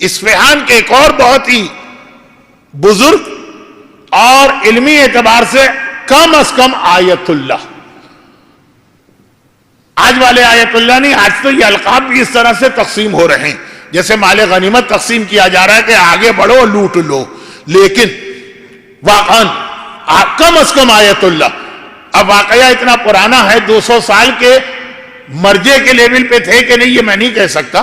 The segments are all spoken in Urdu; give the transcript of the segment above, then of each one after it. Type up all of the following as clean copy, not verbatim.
اصفہان کے ایک اور بہت ہی بزرگ اور علمی اعتبار سے کم از کم آیت اللہ، آج والے آیت اللہ نہیں، آج تو یہ القاب بھی اس طرح سے تقسیم ہو رہے ہیں جیسے مال غنیمت تقسیم کیا جا رہا ہے کہ آگے بڑھو لوٹ لو، لیکن واقعاً کم از کم آیت اللہ۔ اب واقعہ اتنا پرانا ہے، 200 سال کے مرجے کے لیول پہ تھے کہ نہیں یہ میں نہیں کہہ سکتا۔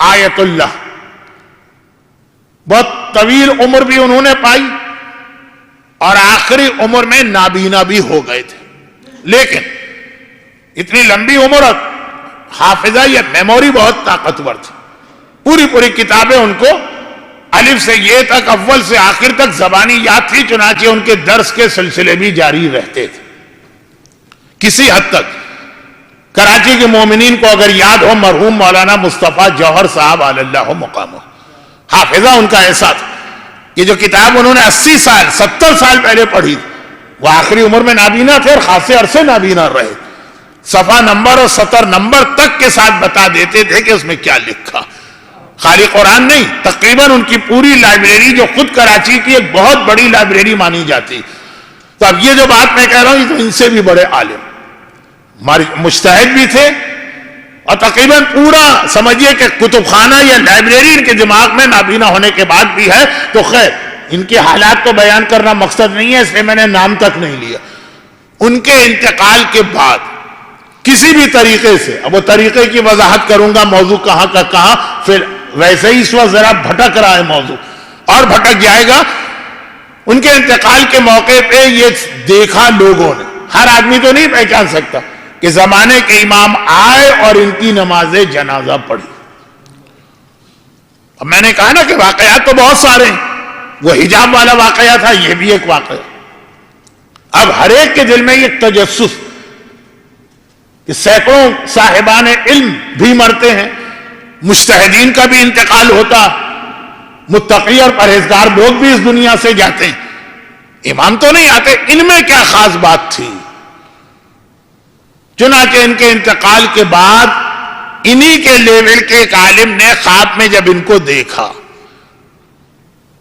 آیت اللہ بہت طویل عمر بھی انہوں نے پائی اور آخری عمر میں نابینا بھی ہو گئے تھے، لیکن اتنی لمبی عمر اور حافظہ یا میموری بہت طاقتور تھی، پوری کتابیں ان کو الف سے یہ تک اول سے آخر تک زبانی یاد تھی، چنانچہ ان کے درس کے سلسلے بھی جاری رہتے تھے کسی حد تک۔ کراچی کے مومنین کو اگر یاد ہو مرحوم مولانا مصطفیٰ جوہر صاحب علی اللہ مقامہ، حافظہ ان کا ایسا تھا کہ جو کتاب انہوں نے 80 سال 70 سال پہلے پڑھی وہ آخری عمر میں نابینا تھے اور خاصے عرصے نابینا رہے، صفحہ نمبر اور سطر نمبر تک کے ساتھ بتا دیتے تھے کہ اس میں کیا لکھا، خالی قرآن نہیں، تقریباً ان کی پوری لائبریری جو خود کراچی کی ایک بہت بڑی لائبریری مانی جاتی۔ تو اب یہ جو بات میں کہہ رہا ہوں یہ تو ان سے بھی بڑے عالم، ہمارے مجتہد بھی تھے اور تقریباً پورا سمجھیے کہ کتب خانہ یا لائبریری ان کے دماغ میں نابینا ہونے کے بعد بھی ہے۔ تو خیر ان کے حالات کو بیان کرنا مقصد نہیں ہے، اس لیے میں نے نام تک نہیں لیا۔ ان کے انتقال کے بعد کسی بھی طریقے سے، اب وہ طریقے کی وضاحت کروں گا، موضوع کہاں کا کہاں، پھر ویسے ہی اس وقت ذرا بھٹک رہا ہے موضوع اور بھٹک جائے گا۔ ان کے انتقال کے موقع پہ یہ دیکھا لوگوں نے، ہر آدمی تو نہیں پہچان سکتا کہ زمانے کے امام آئے اور ان کی نماز جنازہ پڑھی۔ اب میں نے کہا نا کہ واقعات تو بہت سارے ہیں، وہ حجاب والا واقعہ تھا، یہ بھی ایک واقعہ۔ اب ہر ایک کے دل میں یہ تجسس کہ سینکڑوں صاحبان علم بھی مرتے ہیں، مجتہدین کا بھی انتقال ہوتا، متقی اور پرہیزگار لوگ بھی اس دنیا سے جاتے ہیں، امام تو نہیں آتے، ان میں کیا خاص بات تھی؟ چنانچہ ان کے انتقال کے بعد انہی کے لیول کے ایک عالم نے خواب میں جب ان کو دیکھا،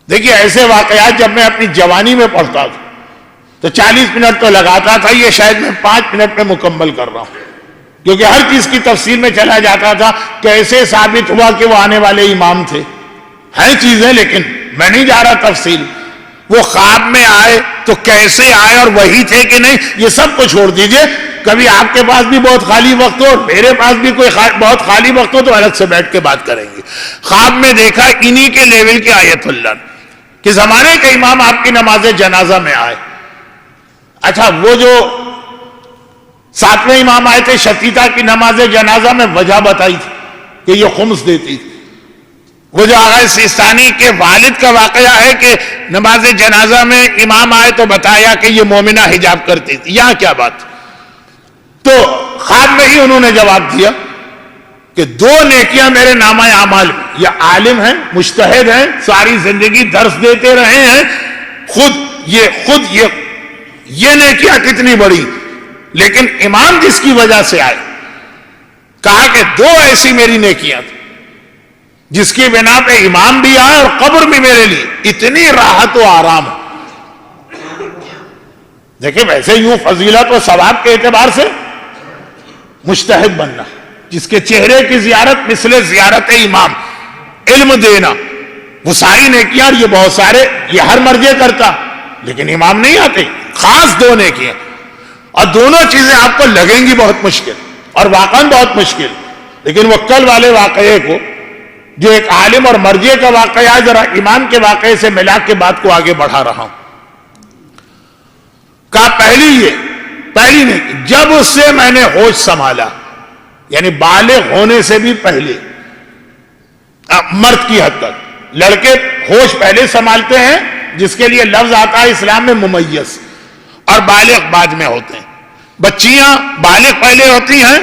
دیکھیے ایسے واقعات جب میں اپنی جوانی میں پڑھتا تھا تو 40 منٹ تو لگاتا تھا، یہ شاید میں 5 منٹ میں مکمل کر رہا ہوں، کیونکہ ہر چیز کی تفصیل میں چلا جاتا تھا۔ کیسے ثابت ہوا کہ وہ آنے والے امام تھے، ہیں چیزیں، لیکن میں نہیں جا رہا تفصیل۔ وہ خواب میں آئے تو کیسے آئے اور وہی تھے کہ نہیں، یہ سب کو چھوڑ دیجئے۔ کبھی آپ کے پاس بھی بہت خالی وقت ہو اور میرے پاس بھی کوئی بہت خالی وقت ہو تو الگ سے بیٹھ کے بات کریں گے۔ خواب میں دیکھا انہی کے لیول کے آیت اللہ کہ زمانے کے امام آپ کی نماز جنازہ میں آئے۔ اچھا وہ جو 7ویں امام آئے تھے شتیتا کی نماز جنازہ میں وجہ بتائی تھی کہ یہ خمس دیتی تھی۔ وہ جو آغا سیستانی کے والد کا واقعہ ہے کہ نماز جنازہ میں امام آئے تو بتایا کہ یہ مومنہ حجاب کرتی تھی، یہاں کیا بات؟ تو خواب میں ہی انہوں نے جواب دیا کہ 2 نیکیاں میرے نامہ اعمال میں، یہ عالم ہیں، مجتہد ہیں، ساری زندگی درس دیتے رہے ہیں، خود یہ نیکیاں کتنی بڑی، لیکن امام جس کی وجہ سے آئے، کہا کہ 2 ایسی میری نیکیاں تھیں جس کی بنا پہ امام بھی آئے اور قبر بھی میرے لیے اتنی راحت و آرام۔ دیکھیں ویسے یوں فضیلت و ثواب کے اعتبار سے مجتہد بننا، جس کے چہرے کی زیارت مثل زیارت امام، علم دینا، وہ ساری نیکیاں، یہ بہت سارے، یہ ہر مرجے کرتا، لیکن امام نہیں آتے، خاص 2 نیکیاں، اور دونوں چیزیں آپ کو لگیں گی بہت مشکل اور واقعاً بہت مشکل، لیکن وہ کل والے واقعے کو جو ایک عالم اور مرجے کا واقعہ ہے، ذرا امام کے واقعے سے ملا کے بات کو آگے بڑھا رہا ہوں۔ کہا پہلی نیکی، جب اس سے میں نے ہوش سنبھالا، یعنی بالغ ہونے سے بھی پہلے، مرد کی حد تک، لڑکے ہوش پہلے سنبھالتے ہیں جس کے لیے لفظ آتا ہے اسلام میں ممیز، اور بالغ بعد میں ہوتے ہیں۔ بچیاں بالغ پہلے ہوتی ہیں،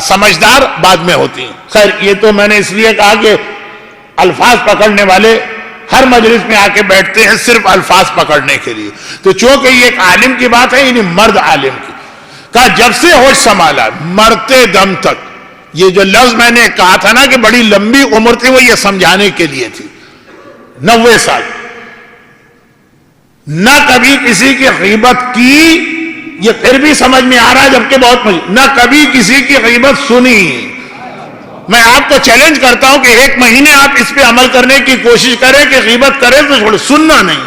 سمجھدار بعد میں ہوتی ہیں۔ خیر یہ تو میں نے اس لیے کہا کہ الفاظ پکڑنے والے ہر مجلس میں آ کے بیٹھتے ہیں صرف الفاظ پکڑنے کے لیے، تو چونکہ یہ ایک عالم کی بات ہے، یعنی مرد عالم کی، کہا جب سے ہوش سنبھالا مرتے دم تک یہ جو لفظ میں نے کہا تھا نا کہ بڑی لمبی عمر تھی، وہ یہ سمجھانے کے لیے تھی. 90 سال نہ کبھی کسی کی غیبت کی، یہ پھر بھی سمجھ میں آ رہا ہے جبکہ بہت نہ کبھی کسی کی غیبت سنی. میں آپ کو چیلنج کرتا ہوں کہ 1 مہینے آپ اس پہ عمل کرنے کی کوشش کریں کہ غیبت کریں تو چھوڑ، سننا نہیں.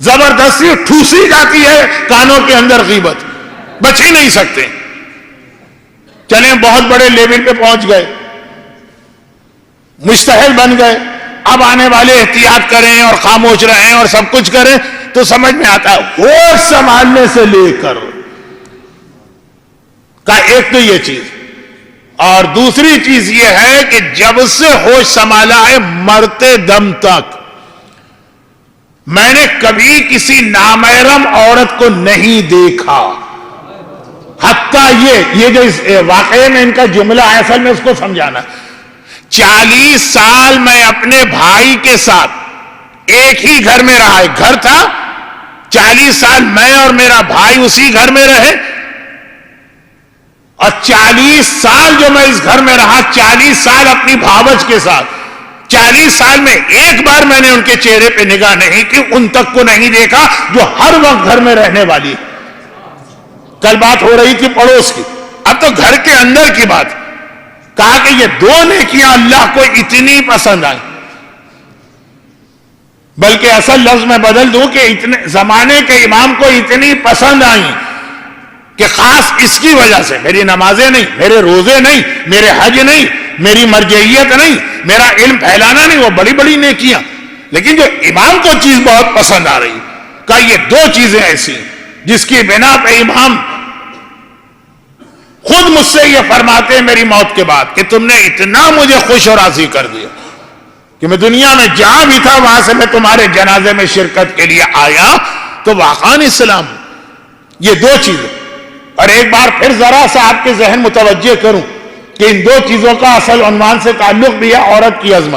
زبردستی ٹھوسی جاتی ہے کانوں کے اندر غیبت، بچ ہی نہیں سکتے. چلیں بہت بڑے لیول پہ پہنچ گئے، مجتہد بن گئے، اب آنے والے احتیاط کریں اور خاموش رہیں اور سب کچھ کریں تو سمجھ میں آتا ہے. ہوش سنبھالنے سے لے کر کا ایک تو یہ چیز، اور دوسری چیز یہ ہے کہ جب سے ہوش سنبھالا ہے مرتے دم تک میں نے کبھی کسی نامحرم عورت کو نہیں دیکھا. حتیٰ یہ جو اس واقعے میں ان کا جملہ ہے، اصل میں اس کو سمجھانا. 40 سال میں اپنے بھائی کے ساتھ ایک ہی گھر میں رہا، ایک گھر تھا، 40 سال میں اور میرا بھائی اسی گھر میں رہے، اور 40 سال جو میں اس گھر میں رہا، 40 سال اپنی بھاوج کے ساتھ، 40 سال میں ایک بار میں نے ان کے چہرے پہ نگاہ نہیں کی، ان تک کو نہیں دیکھا جو ہر وقت گھر میں رہنے والی. کل بات ہو رہی تھی پڑوس کی، اب تو گھر کے اندر کی بات. کہا کہ یہ 2 نیکیاں اللہ کو اتنی پسند آئیں، بلکہ اصل لفظ میں بدل دوں کہ اتنے زمانے کے امام کو اتنی پسند آئیں کہ خاص اس کی وجہ سے میری نمازیں نہیں، میرے روزے نہیں، میرے حج نہیں، میری مرجعیت نہیں، میرا علم پھیلانا نہیں، وہ بڑی بڑی نیکیاں، لیکن جو امام کو چیز بہت پسند آ رہی. کہ یہ 2 چیزیں ایسی جس کی بنا پہ امام خود مجھ سے یہ فرماتے ہیں میری موت کے بعد کہ تم نے اتنا مجھے خوش اور راضی کر دیا کہ میں دنیا میں جہاں بھی تھا وہاں سے میں تمہارے جنازے میں شرکت کے لیے آیا. تو واقعاً اسلام یہ 2 چیزیں. اور ایک بار پھر ذرا سا آپ کے ذہن متوجہ کروں کہ ان 2 چیزوں کا اصل عنوان سے تعلق بھی ہے عورت کی عظمت.